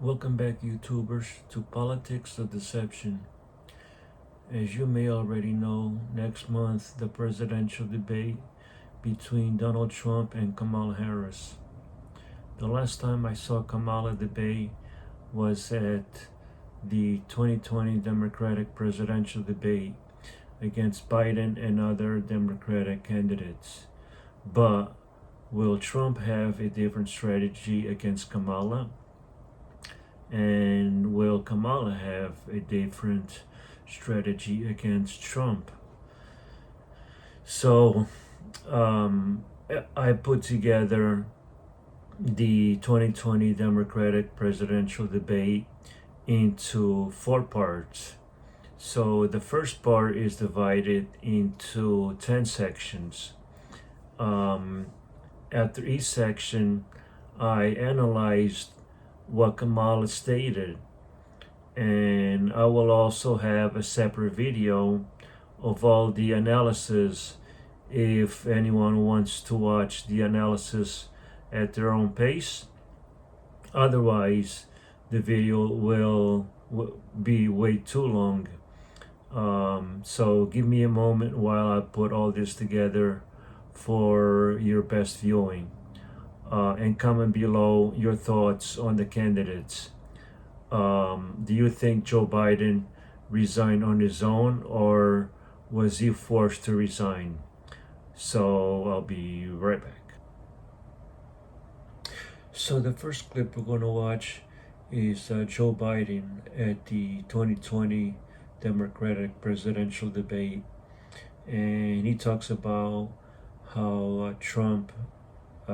Welcome back, YouTubers, to Politics of Deception. As you may already know, next month the presidential debate between Donald Trump and Kamala Harris. The last time I saw Kamala debate was at the 2020 Democratic presidential debate against Biden and other Democratic candidates. But will Trump have a different strategy against Kamala? And will Kamala have a different strategy against Trump? So I put together the 2020 Democratic presidential debate into 4 parts. So the first part is divided into 10 sections. After each section, I analyzed what Kamala stated, and I will also have a separate video of all the analysis if anyone wants to watch the analysis at their own pace. Otherwise, the video will be way too long. So give me a moment while I put all this together for your best viewing. And comment below your thoughts on the candidates. Do you think Joe Biden resigned on his own, or was he forced to resign? So I'll be right back. So the first clip we're going to watch is Joe Biden at the 2020 Democratic presidential debate, and he talks about how Trump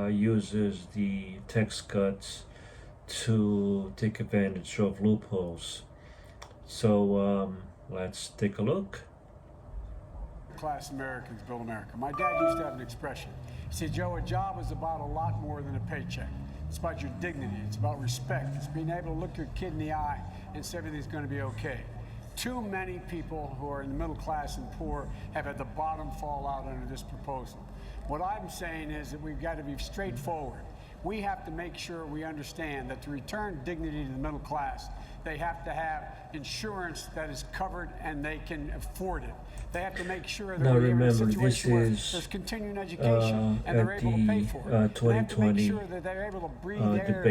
uses the tax cuts to take advantage of loopholes. So let's take a look. Class Americans build America. My dad used to have an expression. He said, Joe, a job is about a lot more than a paycheck. It's about your dignity. It's about respect. It's being able to look your kid in the eye and say everything's going to be okay. Too many people who are in the middle class and poor have had the bottom fall out under this proposal. What I'm saying is that we've got to be straightforward. We have to make sure we understand that to return dignity to the middle class, they have to have insurance that is covered and they can afford it. They have to make sure that we're in a situation where there's continuing education and they're able to pay for it. They have to make sure that they're able to breathe air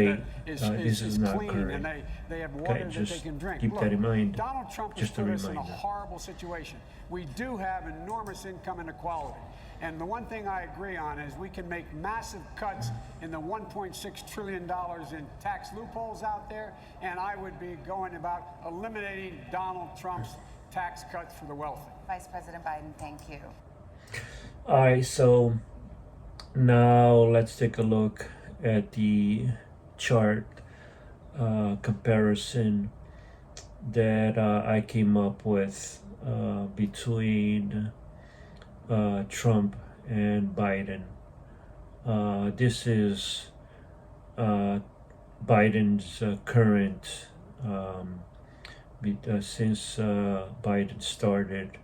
that is clean and they have water that they can drink. Keep that in mind. Donald Trump has put us in a horrible situation. We do have enormous income inequality. And the one thing I agree on is we can make massive cuts in the $1.6 trillion in tax loopholes out there, and I would be going about eliminating Donald Trump's tax cuts for the wealthy. Vice President Biden, thank you. All right, so now let's take a look at the chart comparison that I came up with between Trump and Biden. This is Biden's current, since Biden started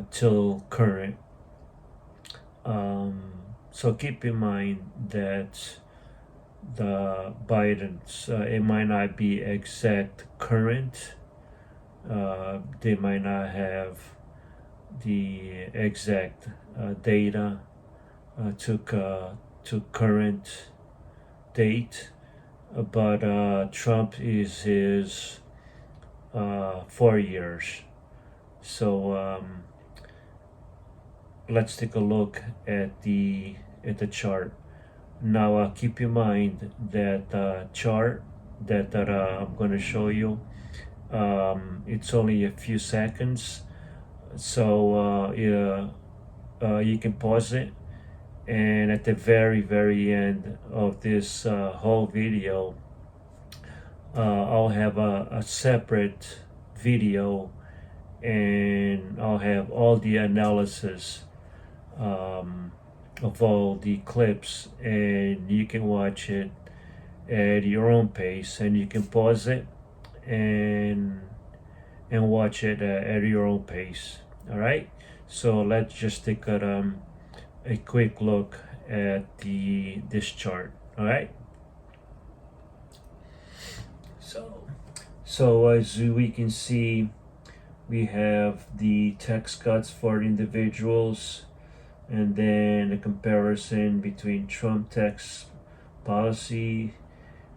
till current. So keep in mind that the Biden's, it might not be exact current. They might not have the exact data to current date, but Trump is his 4 years. So let's take a look at the chart. Now keep in mind that chart that I'm going to show you, it's only a few seconds. So you can pause it, and at the very end of this whole video, I'll have a separate video, and I'll have all the analysis of all the clips, and you can watch it at your own pace, and you can pause it and watch it at your own pace. All right, so let's just take a quick look at this chart. All right, So as we can see, we have the tax cuts for individuals, and then a comparison between Trump tax policy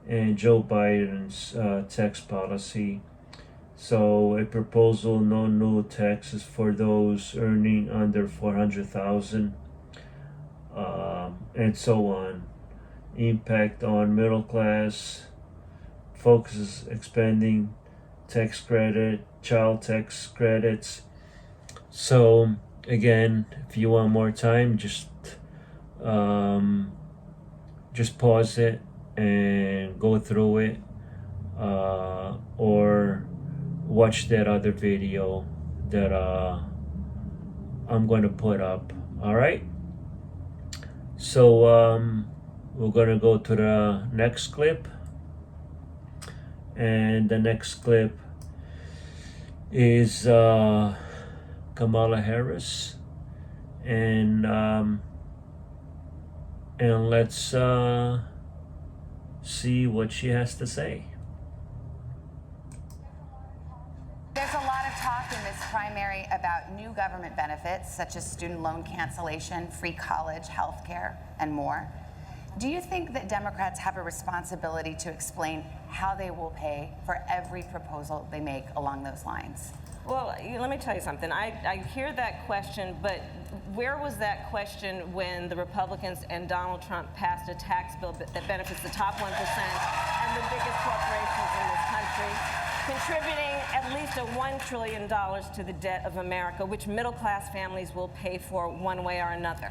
and Joe Biden's tax policy. So a proposal, no new taxes for those earning under 400,000, and so on. Impact on middle class, focuses expanding tax credit, child tax credits. So again, if you want more time, just pause it and go through it, or watch that other video that I'm going to put up. All right. So we're going to go to the next clip, and the next clip is Kamala Harris, and let's see what she has to say. There's a lot of talk in this primary about new government benefits, such as student loan cancellation, free college, health care, and more. Do you think that Democrats have a responsibility to explain how they will pay for every proposal they make along those lines? Well, let me tell you something. I hear that question, but where was that question when the Republicans and Donald Trump passed a tax bill that benefits the top 1% and the biggest corporations in this country, contributing at least $1 trillion to the debt of America, which middle-class families will pay for one way or another?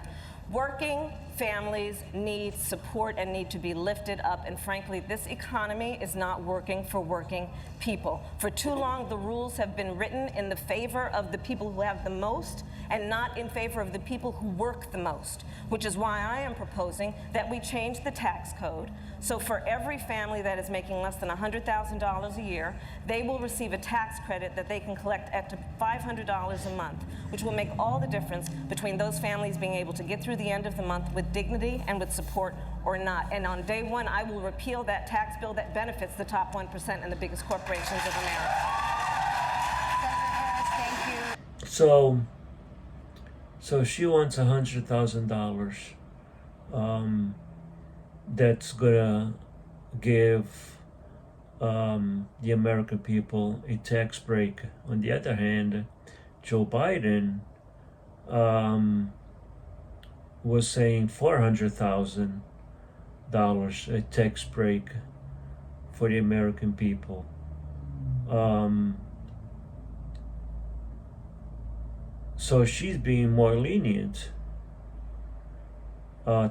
Working families need support and need to be lifted up, and frankly, this economy is not working for working people. For too long, the rules have been written in the favor of the people who have the most and not in favor of the people who work the most, which is why I am proposing that we change the tax code. So for every family that is making less than $100,000 a year, they will receive a tax credit that they can collect up to $500 a month, which will make all the difference between those families being able to get through the end of the month with dignity and with support or not. And on day one, I will repeal that tax bill that benefits the top 1% and the biggest corporations of America. Senator Harris, thank you. So she wants $100,000. That's gonna give the American people a tax break. On the other hand, Joe Biden was saying $400,000 a tax break for the American people. So she's being more lenient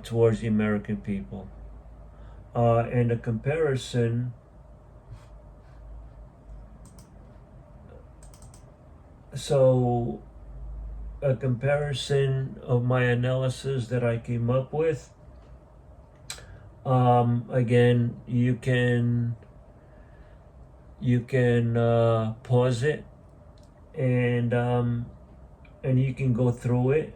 towards the American people. And a comparison, so a comparison of my analysis that I came up with. Again, you can pause it, and you can go through it,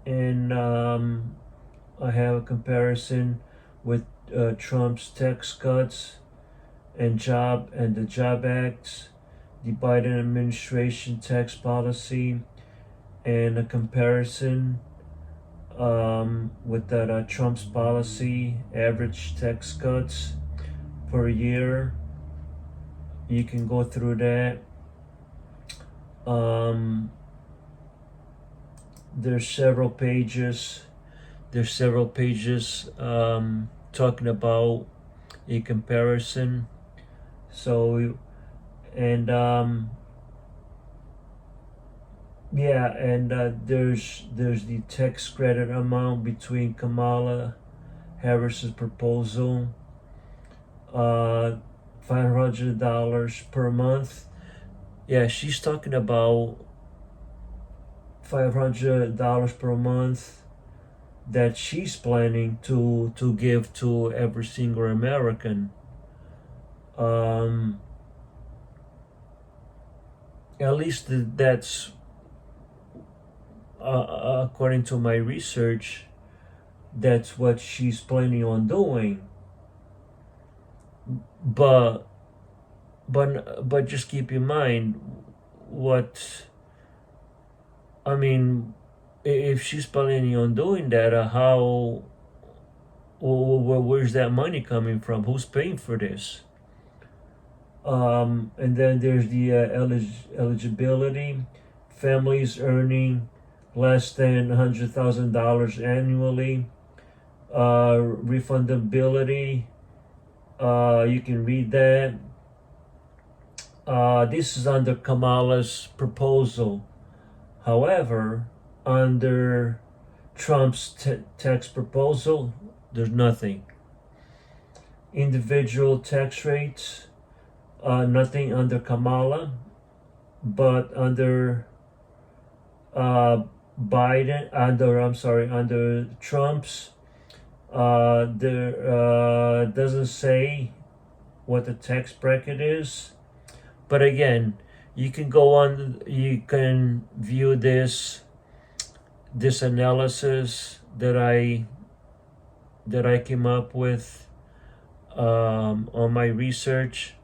and I have a comparison with Trump's tax cuts and the Job Acts, the Biden administration tax policy, and a comparison with that Trump's policy, average tax cuts per year. You can go through that. There's several pages talking about a comparison. So, and there's the tax credit amount between Kamala Harris's proposal, $500 per month. Yeah, she's talking about $500 per month that she's planning to give to every single American. At least that's according to my research, that's what she's planning on doing. but but just keep in mind what I mean. If she's planning on doing that, how where's that money coming from? Who's paying for this? And then there's the eligibility. Families earning less than $100,000 annually. Refundability. You can read that. This is under Kamala's proposal. However, under Trump's tax proposal, there's nothing. Individual tax rates, nothing under Kamala, but under under Trump's, there doesn't say what the tax bracket is. But again, you can go on, you can view this analysis that I came up with on my research.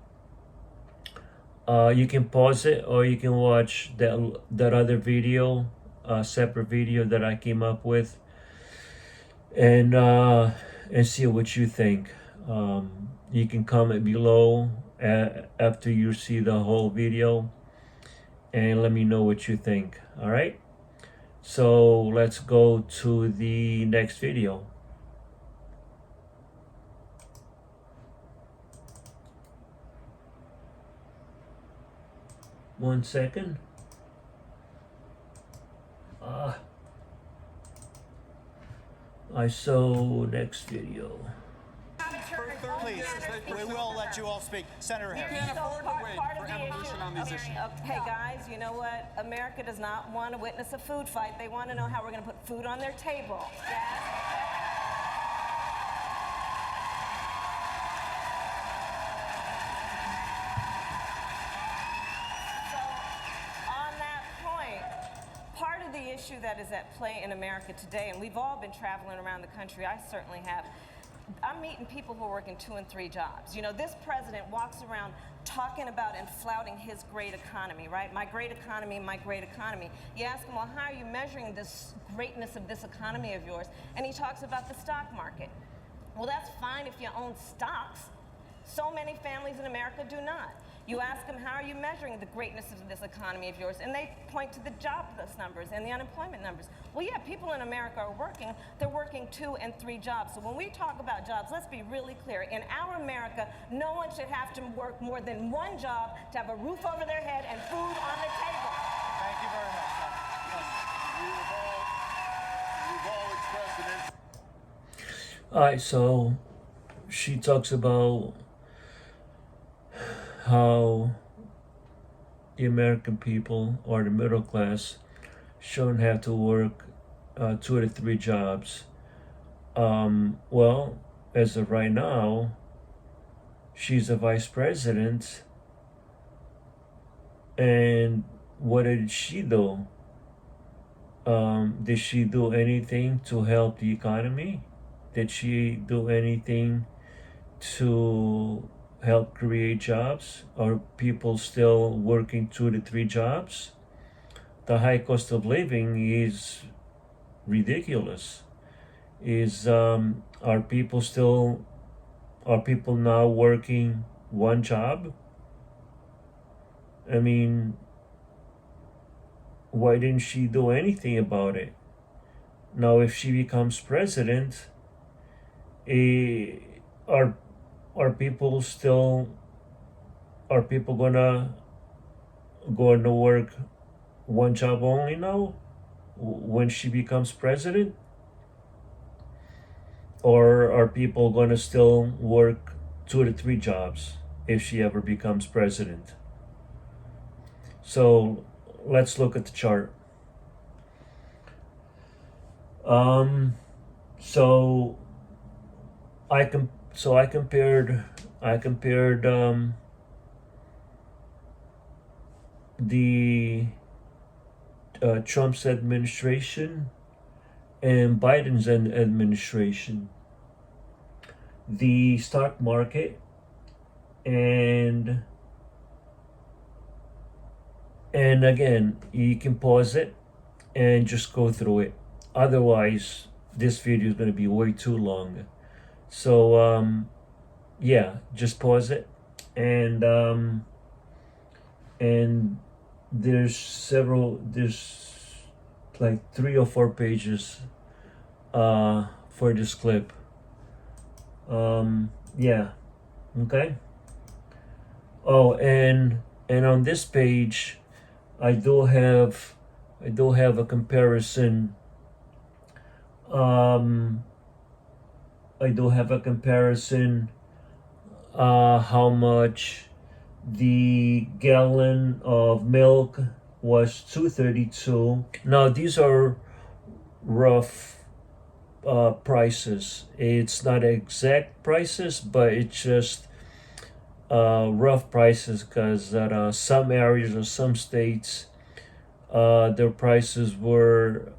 You can pause it, or you can watch that other video, separate video that I came up with, and see what you think. You can comment below after you see the whole video, and let me know what you think. All right, so let's go to the next video. One second. I saw next video. Please, we will let you all speak. Senator Harris. Can't afford to wait for evolution on these issues. Hey guys, you know what? America does not want to witness a food fight. They want to know how we're going to put food on their table. The issue that is at play in America today, and we've all been traveling around the country, I certainly have, I'm meeting people who are working 2 and 3 jobs. You know, this president walks around talking about and flouting his great economy, right? My great economy, my great economy. You ask him, well, how are you measuring this greatness of this economy of yours? And he talks about the stock market. Well, that's fine if you own stocks. So many families in America do not. You ask them, how are you measuring the greatness of this economy of yours? And they point to the jobless numbers and the unemployment numbers. Well, yeah, people in America are working. They're working 2 and 3 jobs. So when we talk about jobs, let's be really clear. In our America, no one should have to work more than 1 job to have a roof over their head and food on the table. Thank you very much. We've all expressed an interest. All right, so she talks about how the American people, or the middle class, shouldn't have to work 2 to 3 jobs. Well, as of right now, she's a vice president, and what did she do? Did she do anything to help the economy? Did she do anything to help create jobs? Are people still working 2 to 3 jobs? The high cost of living is ridiculous. Are people now working 1 job? I mean, why didn't she do anything about it? Now, if she becomes president, are people gonna work 1 job only now when she becomes president? Or are people gonna still work 2 to 3 jobs if she ever becomes president? So let's look at the chart. So I compared the Trump's administration and Biden's administration. The stock market and again, you can pause it and just go through it. Otherwise, this video is going to be way too long. So yeah, just pause it, and there's like 3 or 4 pages for this clip. Yeah, okay. Oh, and on this page, I do have a comparison. I do have a comparison. How much the gallon of milk was $2.32. Now these are rough prices. It's not exact prices, but it's just rough prices, because at some areas or some states, their prices were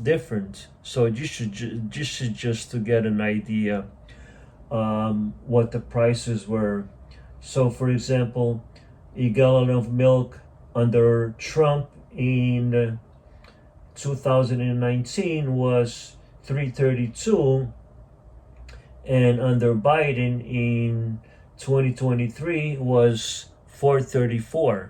different. So you should just to get an idea what the prices were. So for example, a gallon of milk under Trump in 2019 was $3.32, and under Biden in 2023 was $4.34.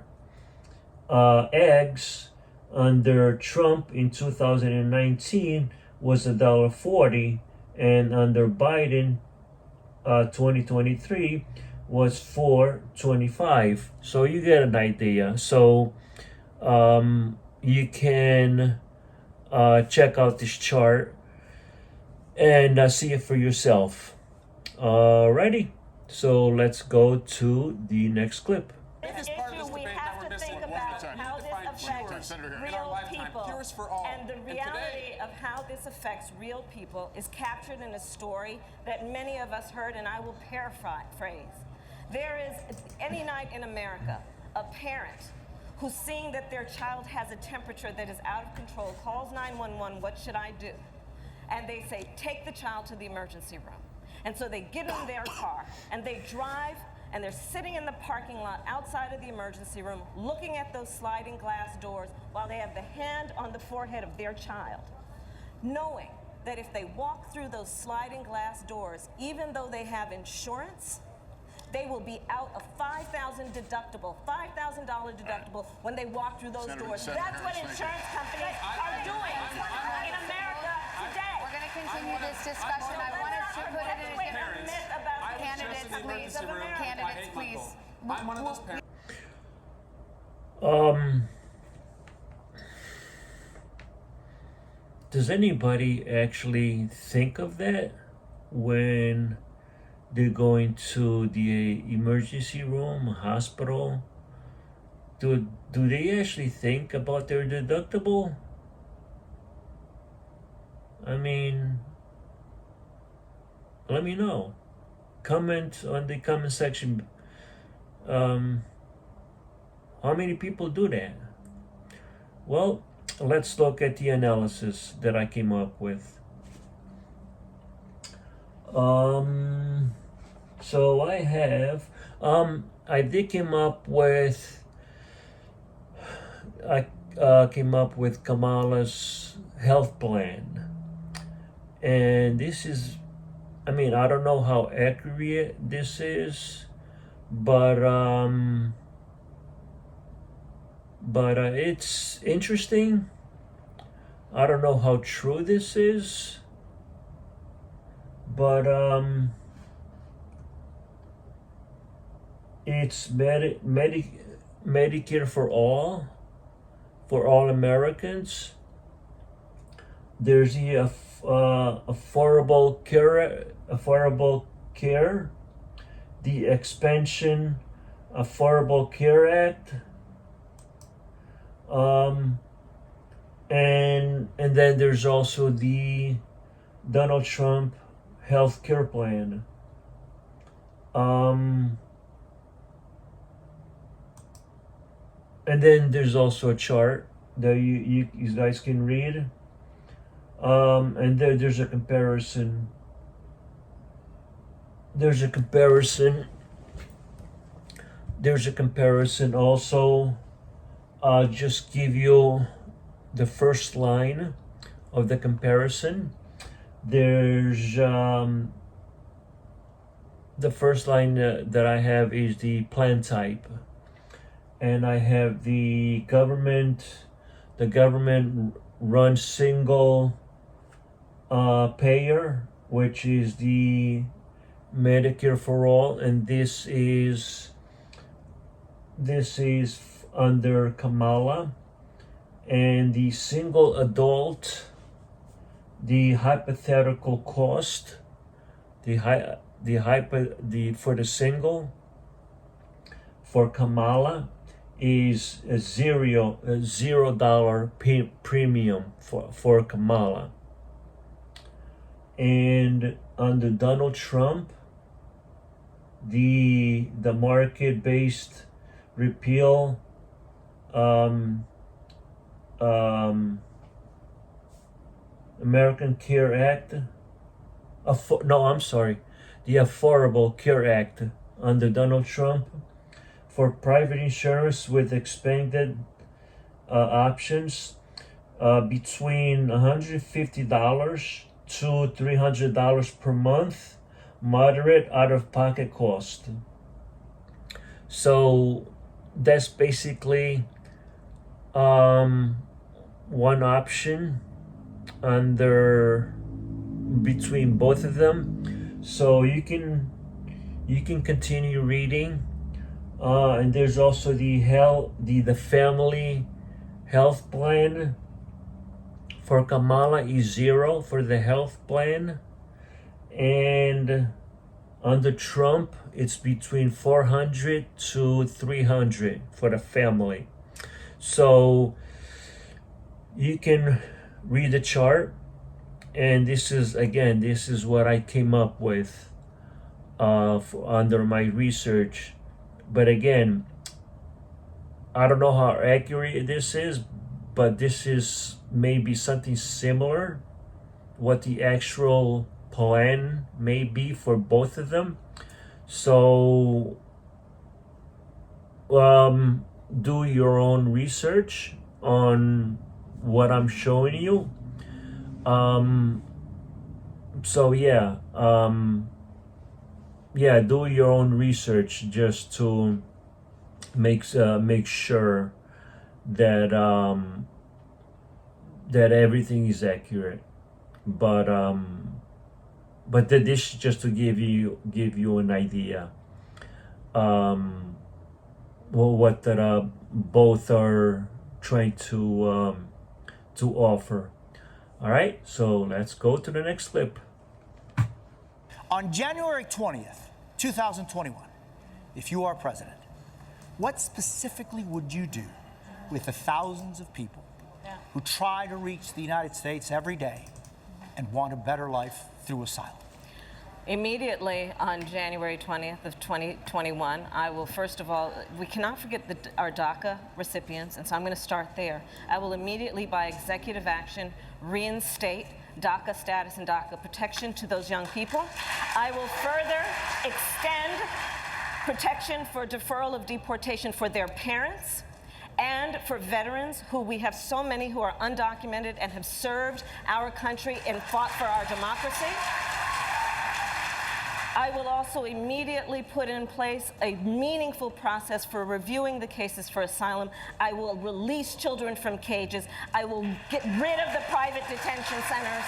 Eggs under Trump in 2019 was $1.40, and under Biden 2023 was $4.25. So you get an idea. So you can check out this chart and see it for yourself. Alrighty, so let's go to the next clip. This issue, we have to think about how this affects real people, and the reality of how this affects real people is captured in a story that many of us heard, and I will paraphrase. There is, any night in America, a parent who's seeing that their child has a temperature that is out of control, calls 911, what should I do? And they say, take the child to the emergency room. And so they get in their car and they drive, and they're sitting in the parking lot outside of the emergency room looking at those sliding glass doors while they have the hand on the forehead of their child, knowing that if they walk through those sliding glass doors, even though they have insurance, they will be out a $5,000 deductible when they walk through those doors. That's what insurance companies are doing in America today. We're going to continue this discussion. I wanted to put it in a different myth about candidates, please. Candidates, please. I'm one of those parents. Does anybody actually think of that when they're going to the emergency room, hospital? Do they actually think about their deductible? I mean, let me know. Comment on the comment section. How many people do that? Well, let's look at the analysis that I came up with. So I did came up with Kamala's health plan, and this is, I mean, I don't know how accurate this is, but it's interesting. I don't know how true this is, but it's Medicare for all Americans. There's the affordable care, the expansion Affordable Care Act, and then there's also the Donald Trump health care plan. And then there's also a chart that you guys can read. And there's a comparison. There's a comparison there's a comparison also. I'll just give you the first line of the comparison. There's the first line that I have is the plan type, and I have the government runs single payer, which is the Medicare for all, and this is under Kamala. And the single adult, the hypothetical cost, for the single for Kamala is a $0 premium for Kamala. And under Donald Trump, the market-based repeal American Care Act, the Affordable Care Act under Donald Trump for private insurance with expanded options between $150 to $300 per month, moderate out-of-pocket cost. So that's basically one option under between both of them. So you can continue reading, and there's also the family health plan for Kamala is $0 for the health plan, and under Trump it's between $400 to $300 for the family. So you can read the chart, and this is what I came up with under my research. But again, I don't know how accurate this is, but this is maybe something similar, what the actual plan may be for both of them. So do your own research on what I'm showing you. Do your own research just to make sure that that everything is accurate. But this is just to give you an idea. What that both are trying to offer. All right, so let's go to the next clip. On January 20th, 2021, if you are president, what specifically would you do with the thousands of people who try to reach the United States every day and want a better life through asylum? Immediately on January 20th of 2021, I will, first of all, we cannot forget our DACA recipients, and so I'm going to start there. I will immediately, by executive action, reinstate DACA status and DACA protection to those young people. I will further extend protection for deferral of deportation for their parents and for veterans, who we have so many who are undocumented and have served our country and fought for our democracy. I will also immediately put in place a meaningful process for reviewing the cases for asylum. I will release children from cages. I will get rid of the private detention centers.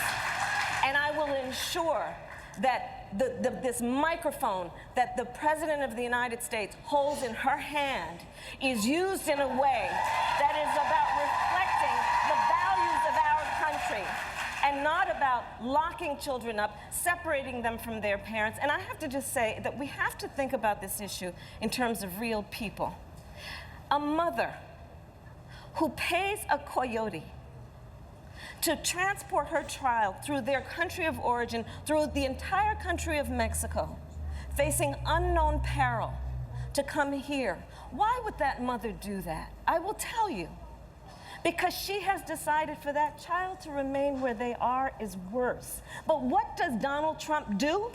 And I will ensure that this microphone that the President of the United States holds in her hand is used in a way that is about reflecting the values of our country, and not about locking children up, separating them from their parents. And I have to just say that we have to think about this issue in terms of real people. A mother who pays a coyote to transport her child through their country of origin, through the entire country of Mexico, facing unknown peril to come here. Why would that mother do that? I will tell you. Because she has decided for that child to remain where they are is worse. But what does Donald Trump do?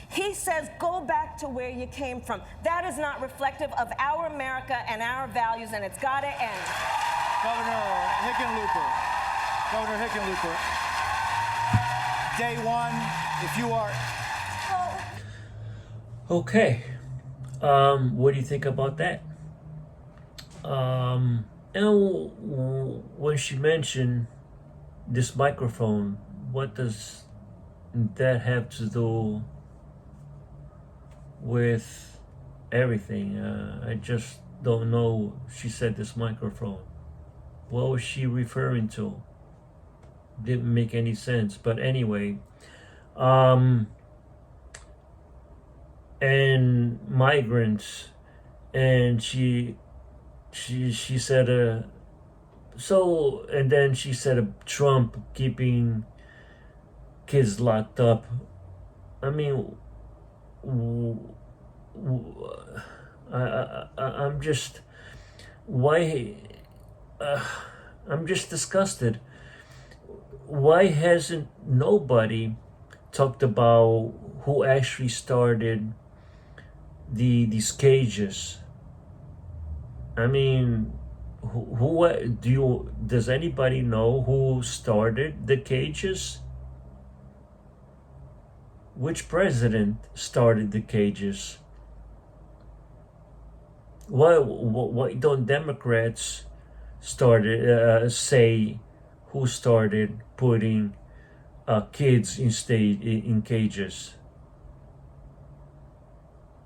He says, go back to where you came from. That is not reflective of our America and our values, and it's got to end. Governor Hickenlooper, day one, if you are... Okay. What do you think about that? And when she mentioned this microphone, what does that have to do with everything? I just don't know. She said this microphone. What was she referring to? Didn't make any sense. But anyway, and migrants, and she said so, and then she said Trump keeping kids locked up. I mean, I'm just why I'm just disgusted. Why hasn't nobody talked about who actually started these cages? I mean, does anybody know who started the cages? Which president started the cages? Why don't Democrats say who started putting kids in cages?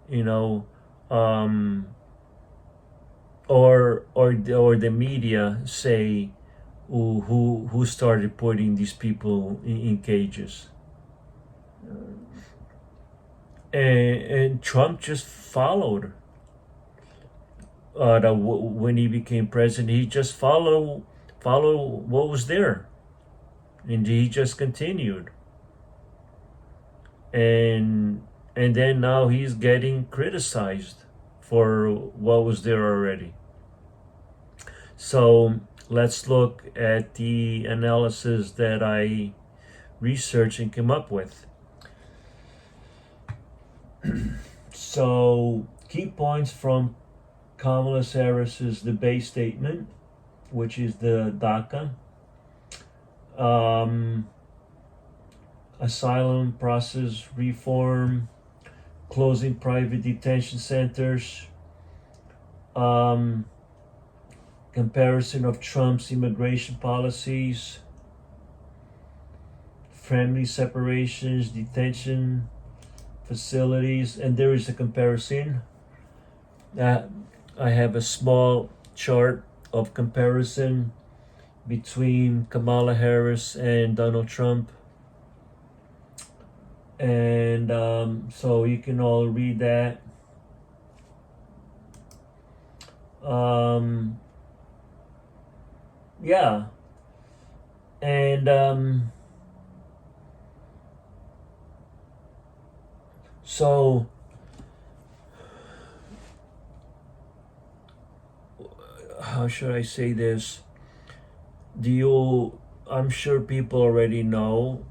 You know, or the media say who started putting these people in cages. And Trump just followed. When he became president, he just followed what was there, and he just continued. And then now he's getting criticized for what was there already. So let's look at the analysis that I researched and came up with. So, key points from Kamala Harris's debate statement, which is the DACA, asylum process reform, closing private detention centers, comparison of Trump's immigration policies, family separations, detention facilities, and there is a comparison. I have a small chart of comparison between Kamala Harris and Donald Trump, and so you can all read that. Yeah, and so how should I say this? I'm sure people already know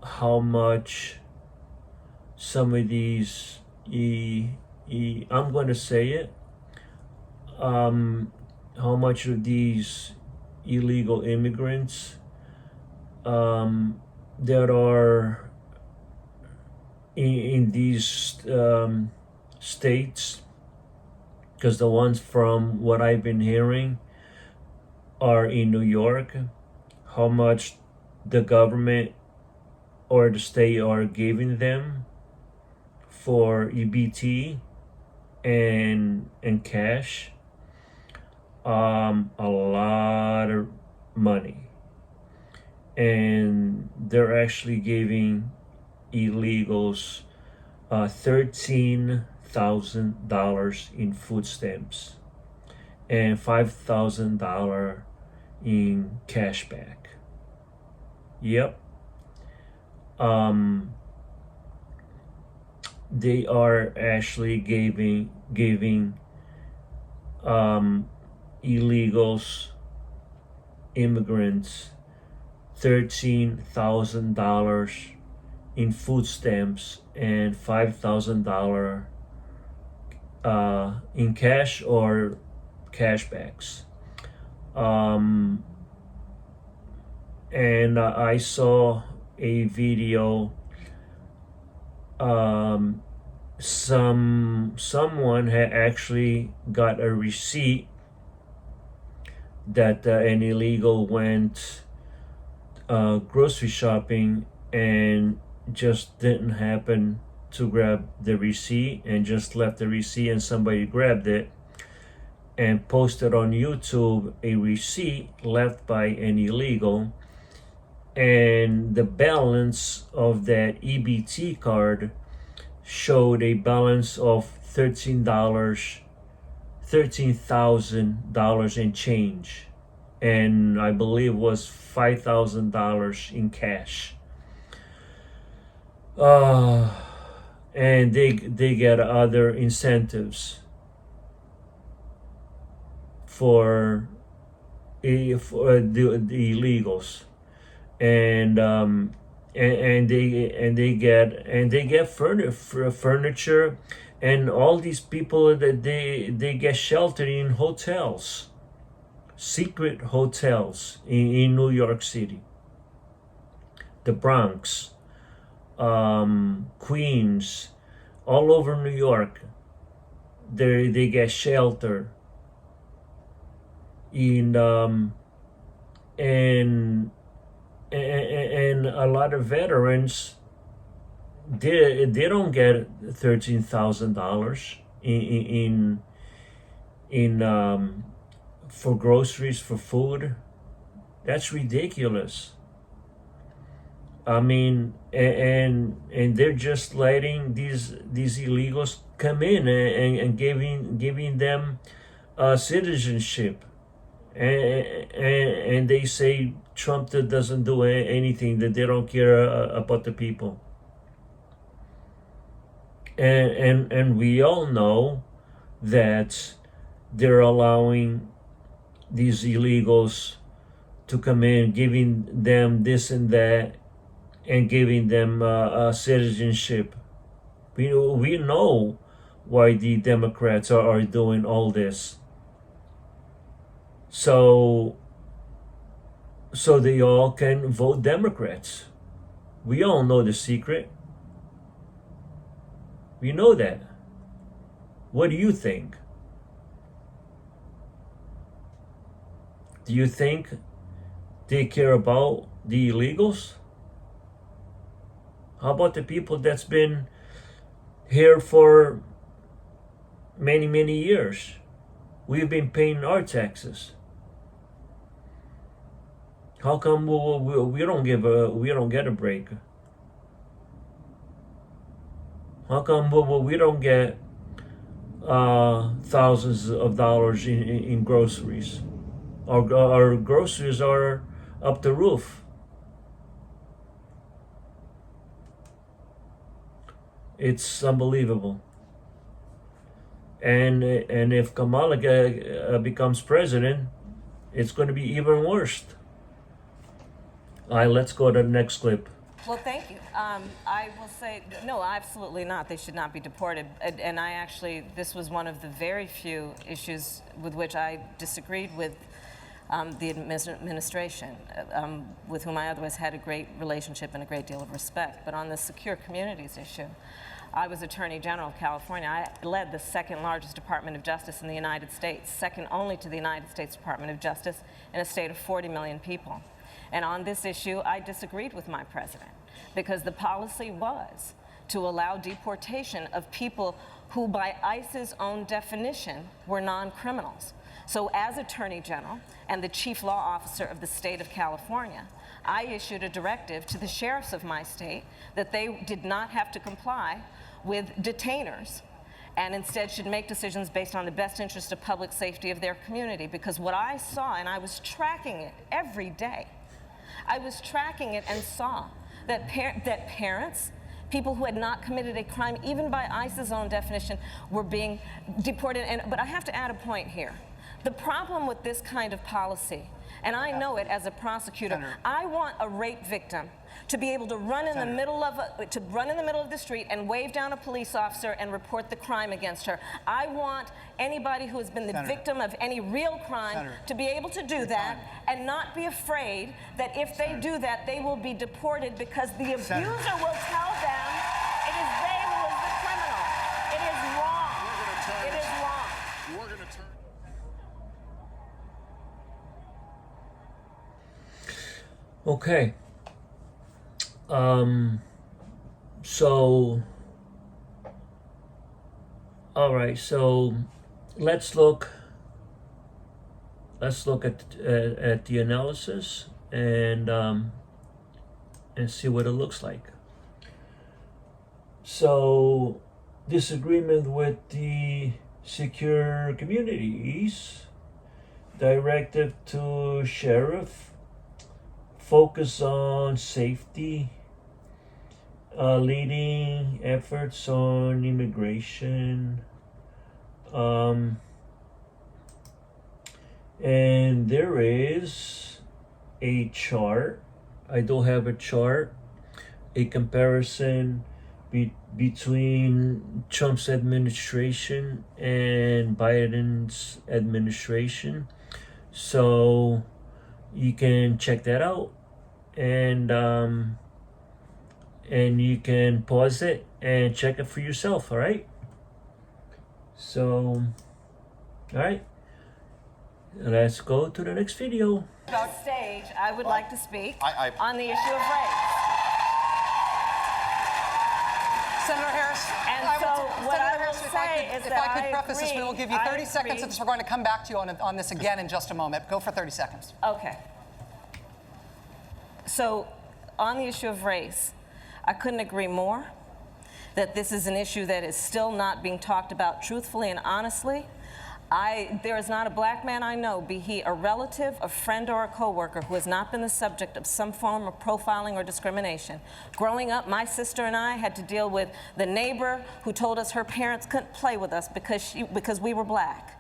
how much some of these I'm going to say it, how much of these illegal immigrants that are in these states, because the ones from what I've been hearing are in New York, how much the government or the state are giving them for EBT and cash. A lot of money, and they're actually giving illegals $13,000 in food stamps and $5,000 in cash back. Yep. They are actually giving illegals, immigrants, $13,000 in food stamps and $5,000 in cash or cashbacks. And I saw a video. Someone had actually got a receipt that an illegal went grocery shopping and just didn't happen to grab the receipt and just left the receipt, and somebody grabbed it and posted on YouTube a receipt left by an illegal, and the balance of that EBT card showed a balance of $13,000 in change, and I believe was $5,000 in cash. And they get other incentives for the illegals, and they get furniture, and all these people that they get sheltered in hotels, secret hotels in New York City, the Bronx, Queens, all over New York. They get shelter in and a lot of veterans, they don't get $13,000 in for groceries, for food. That's ridiculous. I mean, and they're just letting these illegals come in and giving them citizenship, and they say Trump doesn't do anything, that they don't care about the people, and we all know that they're allowing these illegals to come in, giving them this and that, and giving them citizenship. We know why the Democrats are doing all this. So they all can vote Democrats. We all know the secret. We know that. What do you think? Do you think they care about the illegals? How about the people that's been here for many, many years? We've been paying our taxes. How come we don't get a break? How come we don't get thousands of dollars in groceries? Our groceries are up the roof. It's unbelievable. And if Kamala becomes president, it's going to be even worse. All right, let's go to the next clip. Well, thank you. I will say, no, absolutely not. They should not be deported. And I actually, this was one of the very few issues with which I disagreed with the administration, with whom I otherwise had a great relationship and a great deal of respect. But on the secure communities issue, I was Attorney General of California. I led the second largest Department of Justice in the United States, second only to the United States Department of Justice, in a state of 40 million people. And on this issue, I disagreed with my president, because the policy was to allow deportation of people who, by ICE's own definition, were non-criminals. So as Attorney General and the Chief Law Officer of the state of California, I issued a directive to the sheriffs of my state that they did not have to comply with detainers, and instead should make decisions based on the best interest of public safety of their community. Because what I saw, and I was tracking it every day, I was tracking it and saw that parents, people who had not committed a crime, even by ICE's own definition, were being deported. But I have to add a point here. The problem with this kind of policy, and I know it as a prosecutor, I want a rape victim to be able to run in the middle of the street and wave down a police officer and report the crime against her. I want anybody who has been the victim of any real crime to be able to do that and not be afraid that if they do that, they will be deported because the abuser will tell them it is they who is the criminal. It is wrong. It is wrong. We're going to turn. Okay. So, all right. So, let's look at the analysis and see what it looks like. So, disagreement with the secure communities, directive to sheriff, focus on safety, leading efforts on immigration, and there is a chart. I do have a chart, a comparison between Trump's administration and Biden's administration, so you can check that out, and you can pause it and check it for yourself. All right. So, all right, let's go to the next video. On stage, I would like to speak on the issue of race. Senator Harris, What I will say is if that I could preface this, we will give you 30 seconds agree. of this. We're going to come back to you on this again in just a moment. Go for 30 seconds. Okay. So, on the issue of race, I couldn't agree more that this is an issue that is still not being talked about truthfully and honestly. There is not a black man I know, be he a relative, a friend, or a coworker, who has not been the subject of some form of profiling or discrimination. Growing up, my sister and I had to deal with the neighbor who told us her parents couldn't play with us because we were black.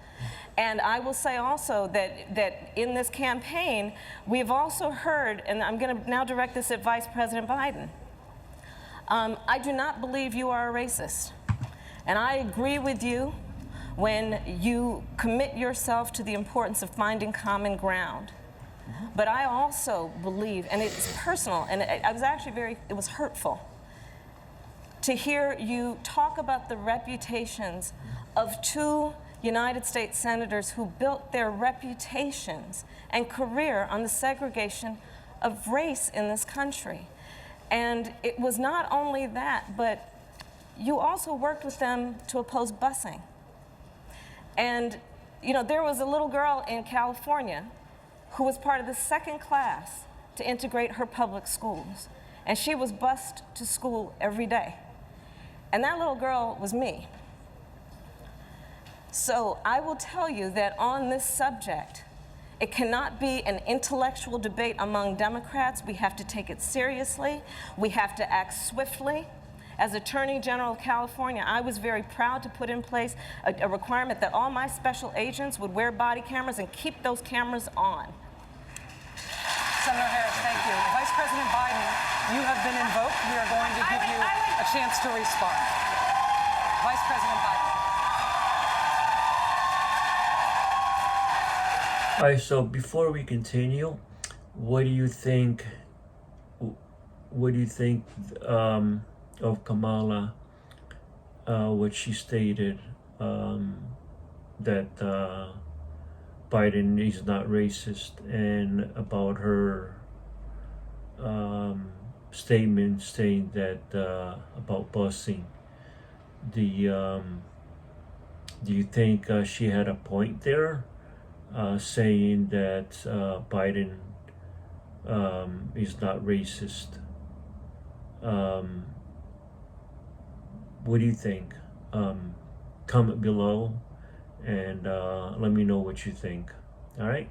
And I will say also that in this campaign, we've also heard, and I'm going to now direct this at Vice President Biden, I do not believe you are a racist. And I agree with you when you commit yourself to the importance of finding common ground. But I also believe, and it's personal, and I was actually it was hurtful to hear you talk about the reputations of two United States senators who built their reputations and career on the segregation of race in this country. And it was not only that, but you also worked with them to oppose busing. And, you know, there was a little girl in California who was part of the second class to integrate her public schools. And she was bused to school every day. And that little girl was me. So I will tell you that on this subject, it cannot be an intellectual debate among Democrats. We have to take it seriously. We have to act swiftly. As Attorney General of California, I was very proud to put in place a requirement that all my special agents would wear body cameras and keep those cameras on. Senator Harris, thank you. Vice President Biden, you have been invoked. We are going to give you a chance to respond. Vice President Biden. All right, so before we continue, what do you think of Kamala, what she stated, that Biden is not racist, and about her statement saying that about busing? Do you think she had a point there, saying that Biden is not racist? What do you think? Comment below and let me know what you think. All right.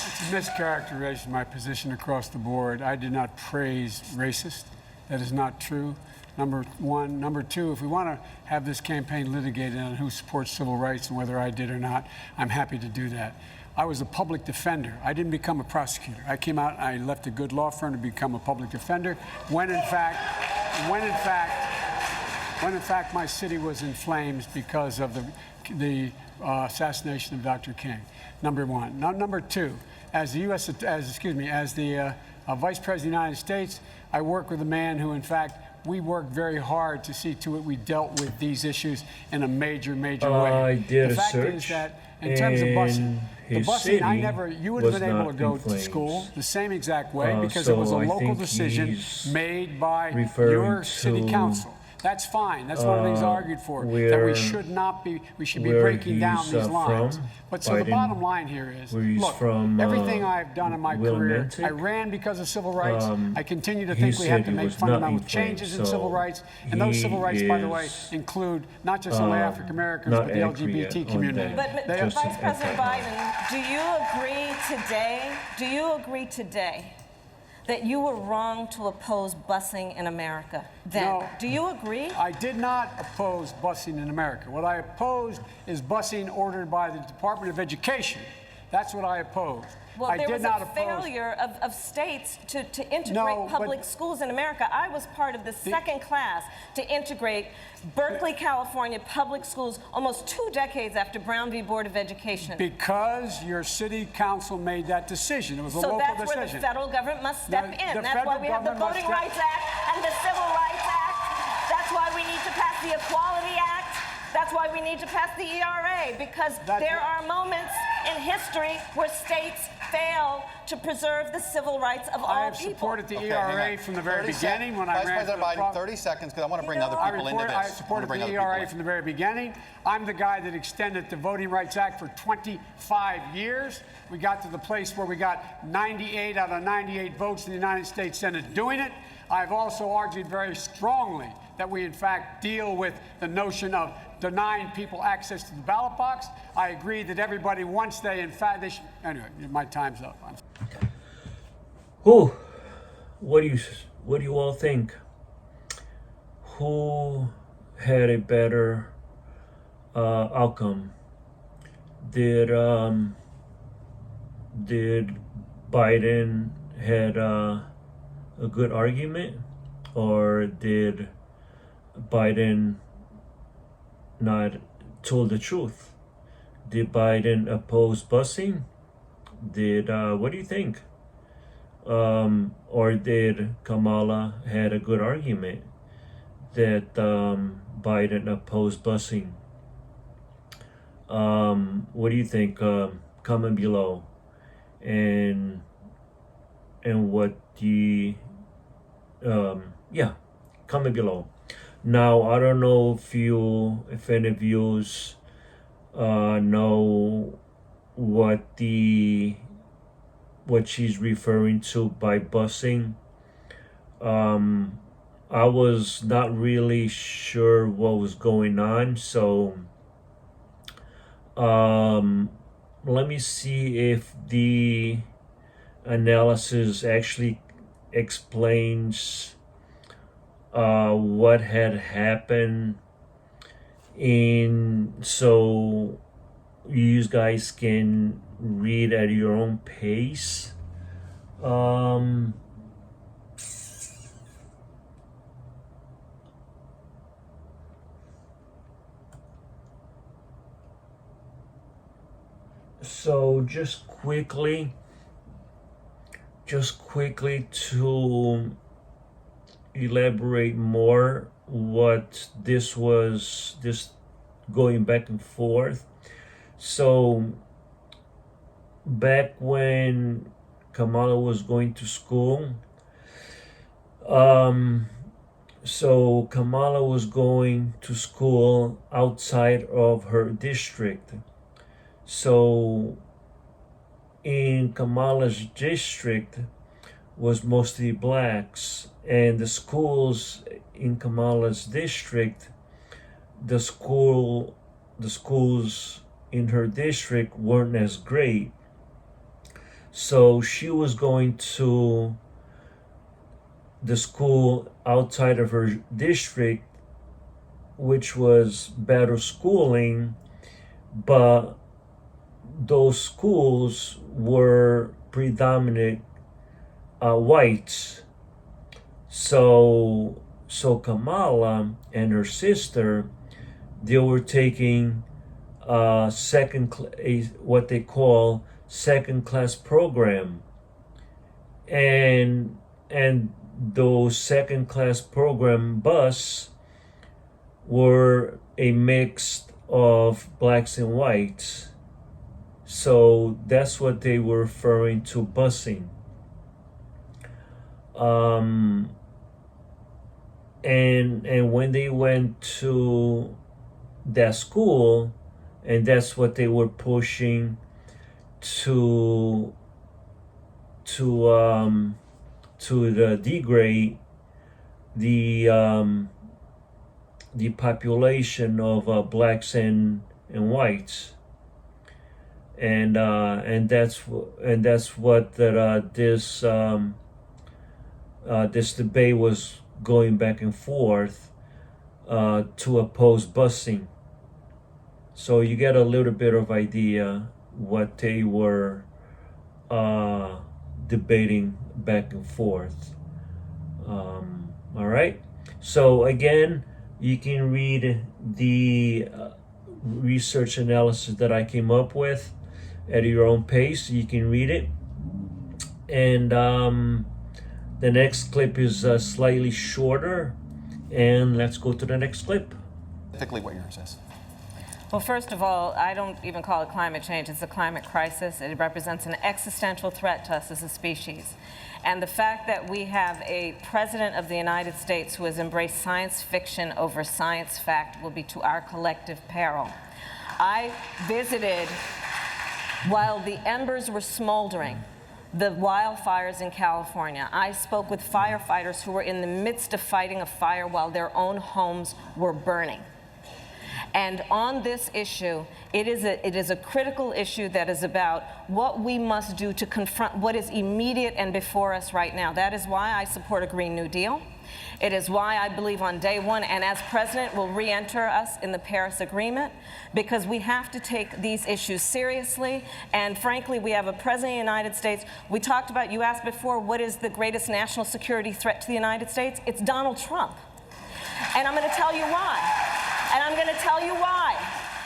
It's a mischaracterization of my position across the board. I did not praise racist. That is not true. Number one. Number two, if we want to have this campaign litigated on who supports civil rights and whether I did or not, I'm happy to do that. I was a public defender. I didn't become a prosecutor. I came out and I left a good law firm to become a public defender when in fact my city was in flames because of the assassination of Dr. King. Number one. Number two, as the Vice President of the United States, I work with a man who, in fact, we worked very hard to see to it we dealt with these issues in a major way. I did the a fact search, is that in terms of busing, his city you would have been able was to go not in to school flames. the same exact way because So it was a I local think decision he's made by referring your city to, council. That's fine. That's one of the things I argued for. That we where- should not be. We should be where breaking down he's, these lines. from, But so the Biden, bottom line here is, where he's look, from, everything I've done in my career, Willimantic. I ran because of civil rights. I continue to he think we have said to he make was not fundamental in changes in flames, civil so rights, and those civil rights, by the way, is, include not just only African Americans not but the angry LGBT on community. that. But Just Vice an President FYI. Biden, do you agree today that you were wrong to oppose busing in America then? No. Do you agree? I did not oppose busing in America. What I opposed is busing ordered by the Department of Education. That's what I opposed. Well, I there did was not a oppose. failure of states to integrate No, but- public schools in America. I was part of the second class to integrate Berkeley, California public schools almost 2 decades after Brown v. Board of Education. Because your city council made that decision. It was a So local that's where the decision. federal government must step The- in. the That's why federal we have the government Voting must Rights Act and the Civil Rights Act. That's why we need to pass the Equality Act. That's why we need to pass the ERA, because there are moments in history where states fail to preserve the civil rights of I all have people. supported the Okay, ERA hang on. from the very 30 beginning when I Vice ran for President the Biden, 30 seconds, because I want to bring other I people into this. supported bring the other people ERA in. from the very beginning. I'm the guy that extended the Voting Rights Act for 25 years. We got to the place where we got 98 out of 98 votes in the United States Senate doing it. I've also argued very strongly that we, in fact, deal with the notion of denying people access to the ballot box. I agree that everybody, once they, in fact, they should. Anyway, my time's up. Who? What do you all think? Who had a better outcome? Did Biden had a good argument, or did Biden not told the truth? Did Biden oppose busing? Did what do you think? Or did Kamala had a good argument that Biden opposed busing? What do you think? Comment below, and what the comment below. Now I don't know if any of you know what she's referring to by busing. I was not really sure what was going on, so let me see if the analysis actually explains what had happened, so you guys can read at your own pace. So just quickly to elaborate more what this was, this going back and forth. So back when Kamala was going to school, so Kamala was going to school outside of her district. So in Kamala's district was mostly blacks, and the schools in Kamala's district, the schools in her district weren't as great. So she was going to the school outside of her district, which was better schooling, but those schools were predominant whites. So Kamala and her sister, they were taking what they call second class program, and those second class program bus were a mix of blacks and whites. So that's what they were referring to busing. And when they went to that school, and that's what they were pushing to degrade the population of blacks and whites, and that's what this debate was going back and forth to oppose busing. So you get a little bit of idea what they were debating back and forth. All right. So again, you can read the research analysis that I came up with at your own pace. You can read it. And the next clip is slightly shorter. And let's go to the next clip. Specifically what yours is. Well, first of all, I don't even call it climate change. It's a climate crisis. It represents an existential threat to us as a species. And the fact that we have a president of the United States who has embraced science fiction over science fact will be to our collective peril. I visited, while the embers were smoldering, the wildfires in California. I spoke with firefighters who were in the midst of fighting a fire while their own homes were burning. And on this issue, it is a critical issue that is about what we must do to confront what is immediate and before us right now. That is why I support a Green New Deal. It is why I believe on day one, and as president, will re-enter us in the Paris Agreement, because we have to take these issues seriously. And frankly, we have a president of the United States. We talked about, you asked before, what is the greatest national security threat to the United States? It's Donald Trump. And I'm going to tell you why. And I'm going to tell you why.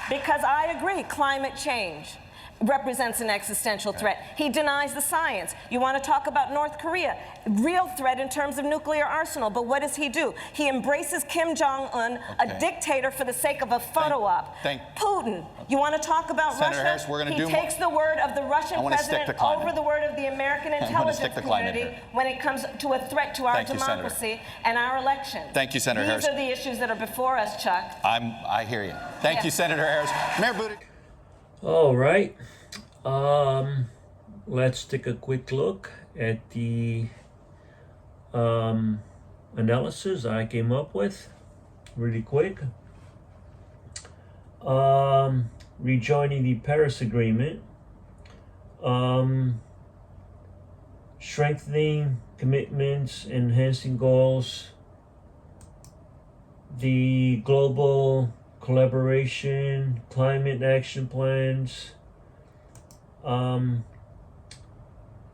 Because I agree, climate change represents an existential threat. He denies the science. You want to talk about North Korea? Real threat in terms of nuclear arsenal. But what does he do? He embraces Kim Jong-un, a dictator for the sake of a photo op. Putin. You want to talk about Senator Russia? Harris, we're going to he takes the word of the Russian president over the word of the American intelligence community when it comes to a threat to our democracy and our elections. Thank you, Senator Harris. These are the issues that are before us, Chuck. I hear you. Thank you, Senator Harris. Mayor Buttigieg. All right. Let's take a quick look at the analysis I came up with really quick. Rejoining the Paris Agreement, strengthening commitments, enhancing goals, the global collaboration, climate action plans,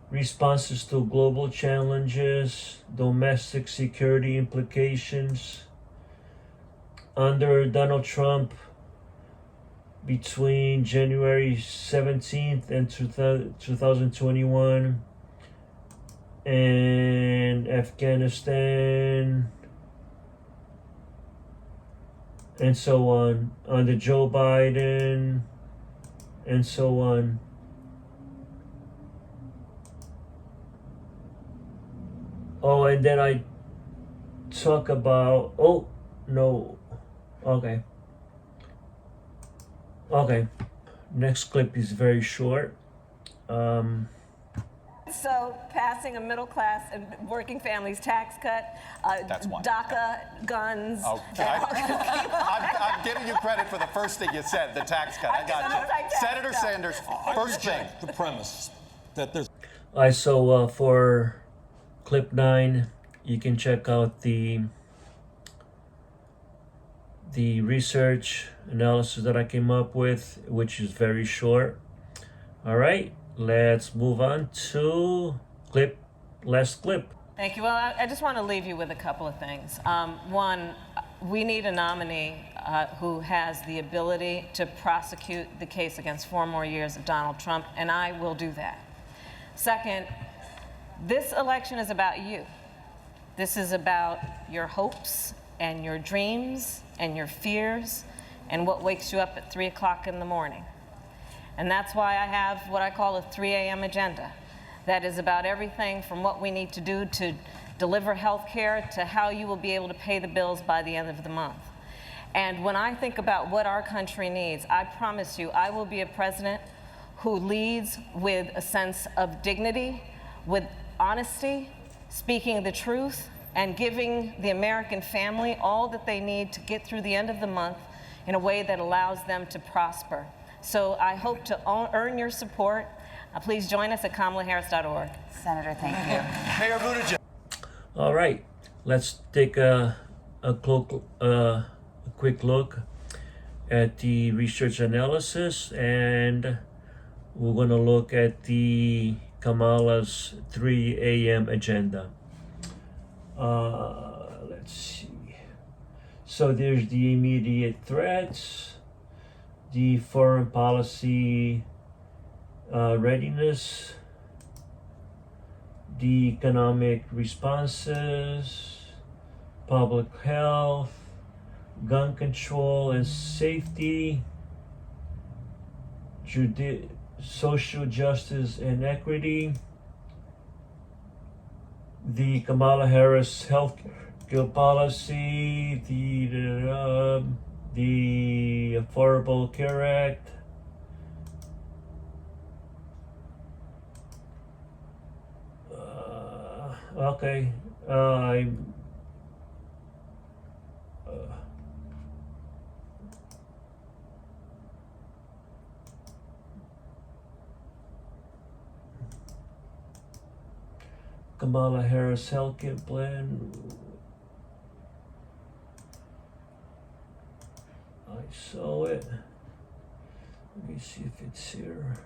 responses to global challenges, domestic security implications. Under Donald Trump, between January 17th and 2021, and Afghanistan, and so on, under Joe Biden, and so on. Oh, and then I talk about, oh, no, okay. Okay, next clip is very short. So passing a middle class and working families tax cut, That's one. DACA, guns. Okay. I'm giving you credit for the first thing you said, the tax cut. I got you. Senator Sanders, first thing. The premise that there's. So for clip 9, You can check out the research analysis that I came up with, which is very short. All right, let's move on to last clip. Thank you. Well, I just want to leave you with a couple of things. One, we need a nominee who has the ability to prosecute the case against 4 more years of Donald Trump, and I will do that. Second, this election is about you. This is about your hopes and your dreams and your fears and what wakes you up at 3 o'clock in the morning. And that's why I have what I call a 3 a.m. agenda. That is about everything from what we need to do to deliver health care to how you will be able to pay the bills by the end of the month. And when I think about what our country needs, I promise you I will be a president who leads with a sense of dignity, with honesty, speaking the truth, and giving the American family all that they need to get through the end of the month in a way that allows them to prosper. So I hope to earn your support. Please join us at kamalaharris.org. Senator, thank you. Mayor Buttigieg. All right, let's take a quick look at the research analysis, and we're going to look at the Kamala's 3 a.m. agenda. Let's see. So there's the immediate threats, the foreign policy readiness, the economic responses, public health, gun control and safety, social justice and equity, the Kamala Harris health care policy, the Affordable Care Act, okay, Kamala Harris healthcare plan. I saw it. Let me see if it's here.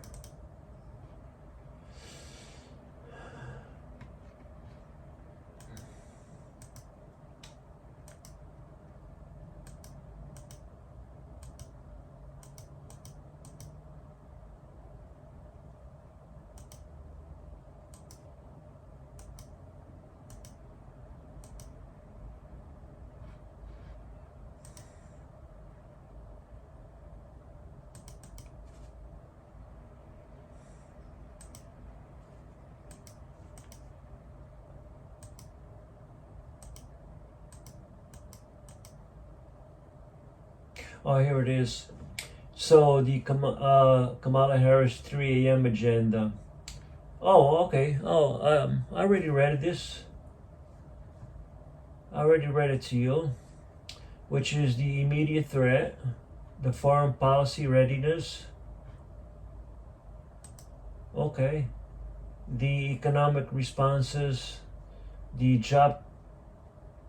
Oh, here it is. So the Kamala Harris 3 a.m. agenda. Oh, okay. Oh, I already read this. I already read it to you, which is the immediate threat, the foreign policy readiness. Okay. The economic responses, the job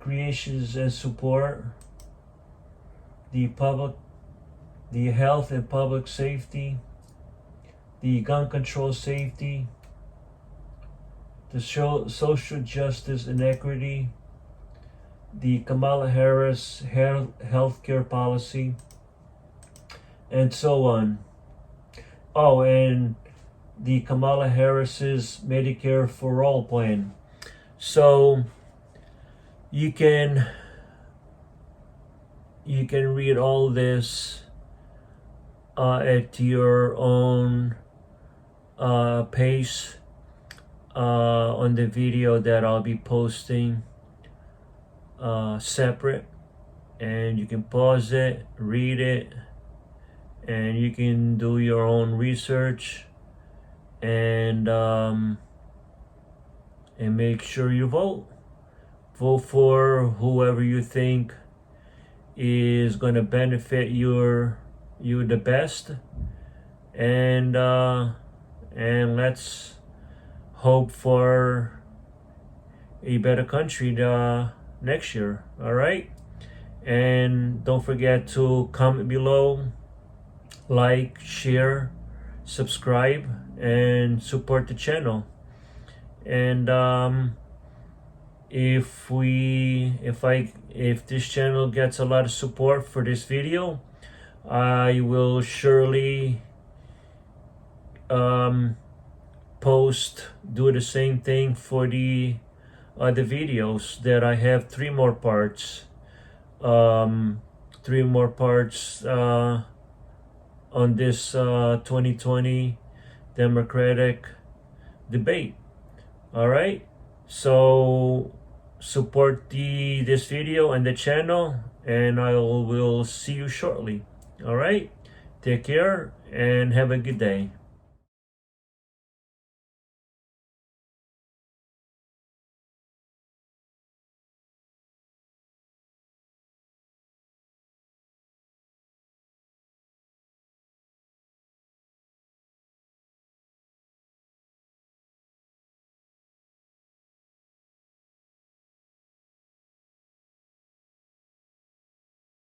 creations and support, the health and public safety, the gun control safety, the social justice and equity, the Kamala Harris health care policy, and so on. Oh, and the Kamala Harris's Medicare for All plan. So you can read all this at your own pace on the video that I'll be posting separate, and you can pause it, read it, and you can do your own research and make sure you vote for whoever you think is going to benefit you the best, and let's hope for a better country next year. All right, and don't forget to comment below, like, share, subscribe, and support the channel. And if this channel gets a lot of support for this video, I will surely do the same thing for the other videos that I have. Three more parts on this 2020 Democratic debate. All right, so support this video and the channel, and I will see you shortly. All right, take care and have a good day.